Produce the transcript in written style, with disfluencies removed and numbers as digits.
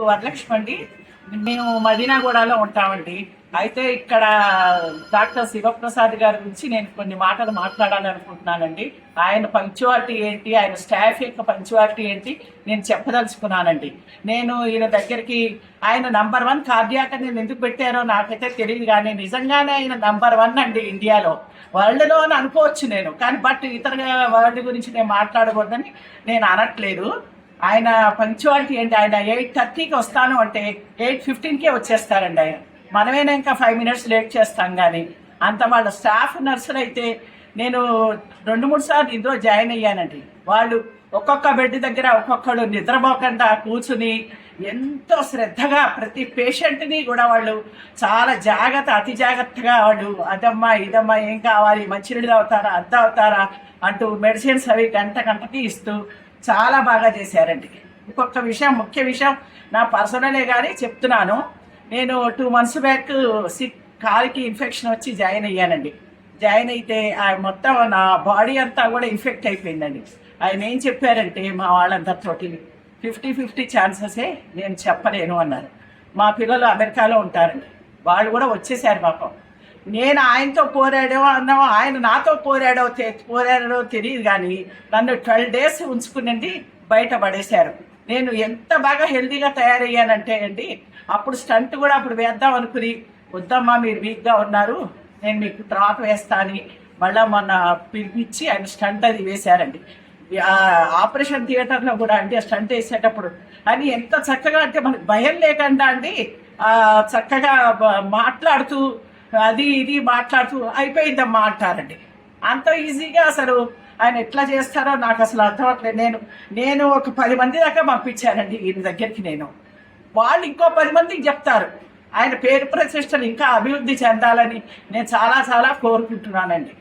వరలక్ష్మి అండి. మేము మదీనాగూడలో ఉంటామండి. అయితే ఇక్కడ డాక్టర్ శివప్రసాద్ గారి గురించి నేను కొన్ని మాటలు మాట్లాడాలని అనుకుంటున్నానండి. ఆయన పంక్చువాలిటీ ఏంటి, ఆయన స్టాఫ్ యొక్క పంక్చువాలిటీ ఏంటి నేను చెప్పదలుచుకున్నానండి. నేను ఈయన దగ్గరికి ఆయన నంబర్ 1 కార్డియాక్ అని నేను ఎందుకు పెట్టారో నాకైతే తెలియదు, కానీ నిజంగానే ఆయన నంబర్ 1 అండి ఇండియాలో, వరల్డ్లో అని అనుకోవచ్చు నేను. కానీ బట్ ఇతర వరల్డ్ గురించి నేను మాట్లాడకూడదని నేను అనట్లేదు. ఆయన పంక్చువాలిటీ ఏంటి, ఆయన 8:30కి వస్తాను అంటే 8:15కే వచ్చేస్తారండి ఆయన. మనమేనా ఇంకా 5 మినిట్స్ లేట్ చేస్తాం, కానీ అంత వాళ్ళ స్టాఫ్ నర్సులు అయితే నేను 2-3 సార్లు ఇందులో జాయిన్ అయ్యానండి. వాళ్ళు ఒక్కొక్క బెడ్ దగ్గర ఒక్కొక్కడు నిద్రపోకుండా కూర్చుని ఎంతో శ్రద్ధగా ప్రతి పేషెంట్ని కూడా వాళ్ళు చాలా అతి జాగ్రత్తగా వాళ్ళు అదమ్మా ఇదమ్మా ఏం కావాలి, మంచినీళ్ళు అవుతారా అద్ద అవుతారా అంటూ మెడిసిన్స్ అవి గంటకి ఇస్తూ చాలా బాగా చేశారండి. ఇంకొక విషయం, ముఖ్య విషయం నా పర్సనలే కానీ చెప్తున్నాను. నేను 2 మంత్స్ బ్యాక్ కాలికి ఇన్ఫెక్షన్ వచ్చి జాయిన్ అయ్యానండి. జాయిన్ అయితే మొత్తం నా బాడీ అంతా కూడా ఇన్ఫెక్ట్ అయిపోయిందండి. ఆయన ఏం చెప్పారంటే మా వాళ్ళందరితోటి 50-50 ఛాన్సెసే, నేను చెప్పలేను అన్నారు. మా పిల్లలు అమెరికాలో ఉంటారండి, వాళ్ళు కూడా వచ్చేసారు పాపం. నేను ఆయనతో పోరాడో అన్నామో ఆయన నాతో పోరాడో తెలియదు, కానీ నన్ను 12 డేస్ ఉంచుకునండి బయట పడేశారు. నేను ఎంత బాగా హెల్తీగా తయారయ్యానంటే అండి, అప్పుడు స్టంట్ కూడా అప్పుడు వేద్దాం అనుకుని, వద్దమ్మా మీరు వీక్గా ఉన్నారు, నేను మీకు తర్వాత వేస్తా అని మళ్ళీ మొన్న పిలిపించి ఆయన స్టంట్ అది వేశారండి. ఆపరేషన్ థియేటర్లో కూడా అండి స్టంట్ వేసేటప్పుడు అని ఎంత చక్కగా అంటే మనకు భయం లేకుండా అండి చక్కగా మాట్లాడుతూ అది ఇది మాట్లాడుతూ అయిపోయిందమ్మా అంటారండి. అంత ఈజీగా అసలు ఆయన ఎట్లా చేస్తారో నాకు అసలు అర్థం అవ్వట్లేదు. నేను ఒక 10 మంది దాకా పంపించానండి ఈయన దగ్గరికి. వాళ్ళు ఇంకో 10 మందికి చెప్తారు. ఆయన పేరు ప్రతిష్టలు ఇంకా అభివృద్ధి చెందాలని నేను చాలా కోరుకుంటున్నానండి.